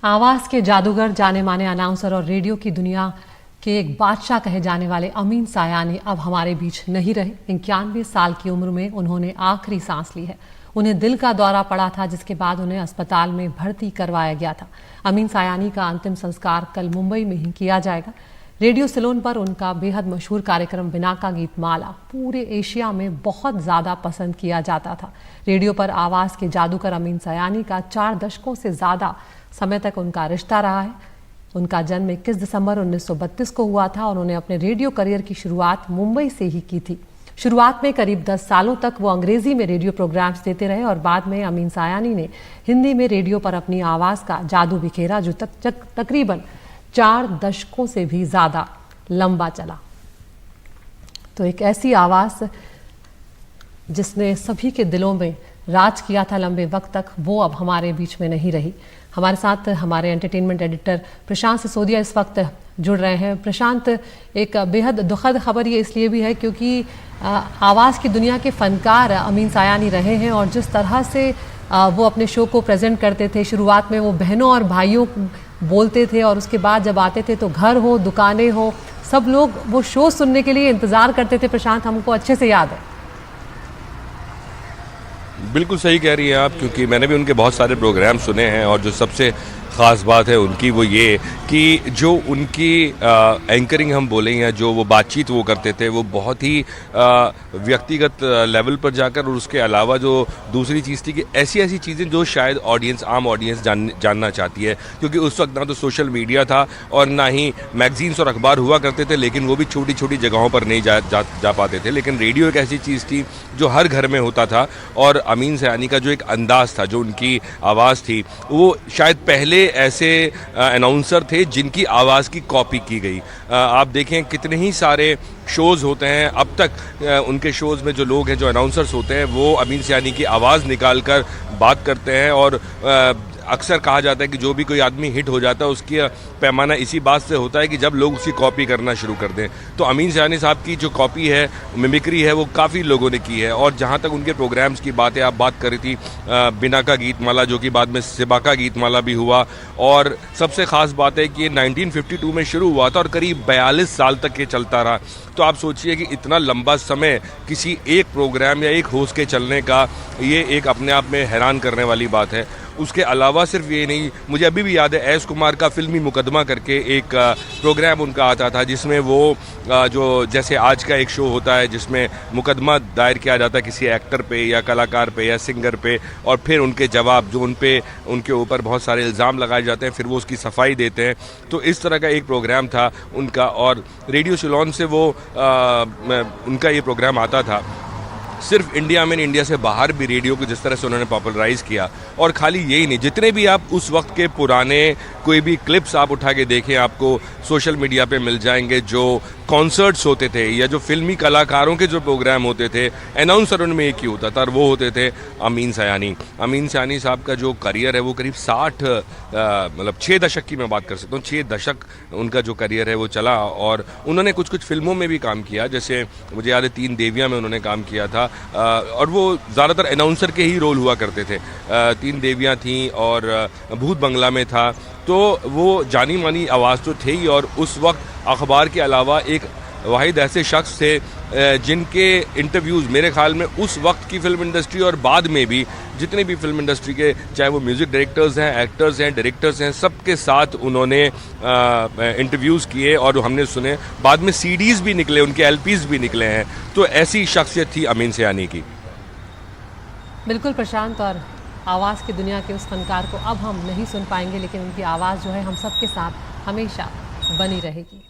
आवाज के जादूगर, जाने माने अनाउंसर और रेडियो की दुनिया के एक बादशाह कहे जाने वाले अमीन सायानी अब हमारे बीच नहीं रहे। 91 साल की उम्र में उन्होंने आखिरी सांस ली है। उन्हें दिल का दौरा पड़ा था, जिसके बाद उन्हें अस्पताल में भर्ती करवाया गया था। अमीन सायानी का अंतिम संस्कार कल मुंबई में ही किया जाएगा। रेडियो सिलोन पर उनका बेहद मशहूर कार्यक्रम बिना का गीत माला पूरे एशिया में बहुत ज़्यादा पसंद किया जाता था। रेडियो पर आवाज़ के जादूगर अमीन सायानी का 4 दशकों से ज़्यादा समय तक उनका रिश्ता रहा है। उनका जन्म 21 दिसंबर 1932 को हुआ था और उन्होंने अपने रेडियो करियर की शुरुआत मुंबई से ही की थी। शुरुआत में करीब 10 सालों तक वो अंग्रेजी में रेडियो प्रोग्राम्स देते रहे और बाद में अमीन सायानी ने हिंदी में रेडियो पर अपनी आवाज़ का जादू बिखेरा, जो तकरीबन 4 दशकों से भी ज़्यादा लंबा चला। तो एक ऐसी आवाज़ जिसने सभी के दिलों में राज किया था लंबे वक्त तक, वो अब हमारे बीच में नहीं रही। हमारे साथ हमारे एंटरटेनमेंट एडिटर प्रशांत सिसोदिया इस वक्त जुड़ रहे हैं। प्रशांत, एक बेहद दुखद खबर ये इसलिए भी है क्योंकि आवाज़ की दुनिया के फनकार अमीन सायानी रहे हैं और जिस तरह से वो अपने शो को प्रेजेंट करते थे, शुरुआत में वो बहनों और भाइयों बोलते थे और उसके बाद जब आते थे तो घर हो, दुकानें हो, सब लोग वो शो सुनने के लिए इंतज़ार करते थे। प्रशांत, हमको अच्छे से याद है। बिल्कुल सही कह रही हैं आप, क्योंकि मैंने भी उनके बहुत सारे प्रोग्राम सुने हैं और जो सबसे ख़ास बात है उनकी वो ये कि जो उनकी एंकरिंग हम बोलें या जो वो बातचीत वो करते थे, वो बहुत ही व्यक्तिगत लेवल पर जाकर, और उसके अलावा जो दूसरी चीज़ थी कि ऐसी ऐसी चीज़ें जो शायद आम ऑडियंस जानना चाहती है, क्योंकि उस वक्त ना तो सोशल मीडिया था और ना ही मैगजीन्स और अखबार हुआ करते थे, लेकिन वो भी छोटी छोटी जगहों पर नहीं जा पाते थे। लेकिन रेडियो एक ऐसी चीज़ थी जो हर घर में होता था और अमीन सयानी का जो एक अंदाज़ था, जो उनकी आवाज़ थी, वो शायद पहले ऐसे अनाउंसर थे जिनकी आवाज़ की कॉपी की गई। आप देखें कितने ही सारे शोज़ होते हैं अब तक, उनके शोज़ में जो लोग हैं, जो अनाउंसर्स होते हैं, वो अमीन सयानी की आवाज़ निकाल कर बात करते हैं। और अक्सर कहा जाता है कि जो भी कोई आदमी हिट हो जाता है उसकी पैमाना इसी बात से होता है कि जब लोग उसकी कॉपी करना शुरू कर दें। तो अमीन सयानी साहब की जो कॉपी है, मिमिक्री है, वो काफ़ी लोगों ने की है। और जहाँ तक उनके प्रोग्राम्स की बातें आप बात कर रही थी, बिना का गीत माला, जो कि बाद में सिबा का गीत माला भी हुआ, और सबसे ख़ास बात है कि ये 1952 में शुरू हुआ था और करीब 42 साल तक ये चलता रहा। तो आप सोचिए कि इतना लंबा समय किसी एक प्रोग्राम या एक होस्ट के चलने का, ये एक अपने आप में हैरान करने वाली बात है। उसके अलावा सिर्फ ये नहीं, मुझे अभी भी याद है एस कुमार का फिल्मी मुकदमा करके एक प्रोग्राम उनका आता था, जिसमें वो जो जैसे आज का एक शो होता है जिसमें मुकदमा दायर किया जाता है किसी एक्टर पे या कलाकार पे या सिंगर पे, और फिर उनके जवाब जो उनके ऊपर बहुत सारे इल्ज़ाम लगाए जाते हैं, फिर वो उसकी सफाई देते हैं। तो इस तरह का एक प्रोग्राम था उनका, और रेडियो सिलोन से वो उनका ये प्रोग्राम आता था। सिर्फ इंडिया में, इंडिया से बाहर भी रेडियो को जिस तरह से उन्होंने पॉपुलराइज किया। और खाली यही नहीं, जितने भी आप उस वक्त के पुराने कोई भी क्लिप्स आप उठा के देखें, आपको सोशल मीडिया पे मिल जाएंगे। जो कॉन्सर्ट्स होते थे या जो फिल्मी कलाकारों के जो प्रोग्राम होते थे, अनाउंसर उनमें एक ही होता था और वो होते थे अमीन सयानी। अमीन सयानी साहब का जो करियर है वो करीब 6 दशक की मैं बात कर सकता हूँ। 6 दशक उनका जो करियर है वो चला, और उन्होंने कुछ कुछ फिल्मों में भी काम किया। जैसे मुझे याद है 3 देवियाँ में उन्होंने काम किया था, और वो ज़्यादातर अनाउंसर के ही रोल हुआ करते थे। 3 देवियाँ थीं और भूत बंगला में था। तो वो जानी मानी आवाज़ तो थे ही, और उस वक्त अखबार के अलावा एक वाहिद ऐसे शख्स थे जिनके इंटरव्यूज़ मेरे ख्याल में उस वक्त की फिल्म इंडस्ट्री और बाद में भी जितने भी फिल्म इंडस्ट्री के, चाहे वो म्यूज़िक डायरेक्टर्स हैं, एक्टर्स हैं, डायरेक्टर्स हैं, सबके साथ उन्होंने इंटरव्यूज़ किए और हमने सुने। बाद में सीडीज़ भी निकले, उनके एलपीज़ भी निकले हैं। तो ऐसी शख्सियत थी अमीन सयानी की। बिल्कुल प्रशांत, और आवाज़ की दुनिया के उस फनकार को अब हम नहीं सुन पाएंगे, लेकिन उनकी आवाज़ जो है हम सबके साथ हमेशा बनी रहेगी।